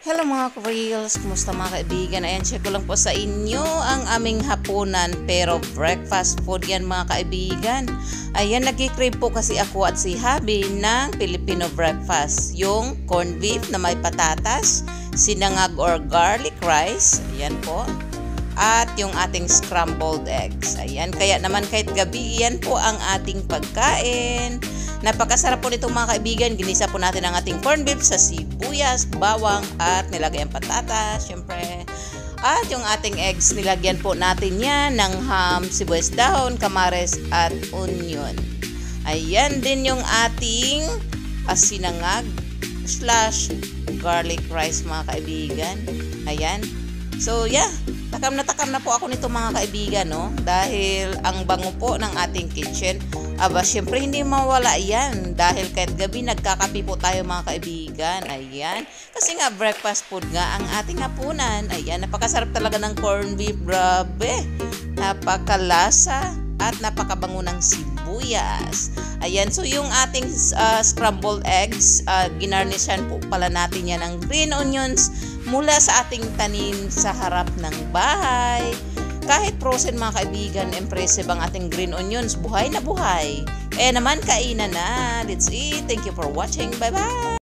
Hello mga ka-reels, kumusta mga kaibigan? Ayan, share ko lang po sa inyo ang aming hapunan pero breakfast food yan mga kaibigan. Ayan, nag-crave po kasi ako at si Habi ng Filipino breakfast. Yung corned beef na may patatas, sinangag or garlic rice, ayan po. At yung ating scrambled eggs. Ayan, kaya naman kahit gabi, yan po ang ating pagkain. Napakasarap po nitong mga kaibigan. Ginisa po natin ang ating corned beef sa sibuyas, bawang at nilagay ang patatas, syempre. At yung ating eggs, nilagyan po natin yan ng ham, sibuyas dahon, kamares at onion. Ayan din yung ating sinangag slash garlic rice mga kaibigan. Ayan. So yeah, takam na po ako nito mga kaibigan, no? Dahil ang bango po ng ating kitchen. Aba, syempre hindi mawala yan. Dahil kahit gabi nagkakape po tayo mga kaibigan. Ayan. Kasi nga breakfast food nga ang ating hapunan. Ayan, napakasarap talaga ng corned beef. Grabe. Napakalasa at napakabango ng sibuyas. Ayan, so yung ating scrambled eggs, ginarnishan po pala natin yan ng green onions mula sa ating tanim sa harap ng bahay. Kahit frozen mga kaibigan, impressive ang ating green onions. Buhay na buhay. Naman, kainan na. Let's eat. Thank you for watching. Bye-bye!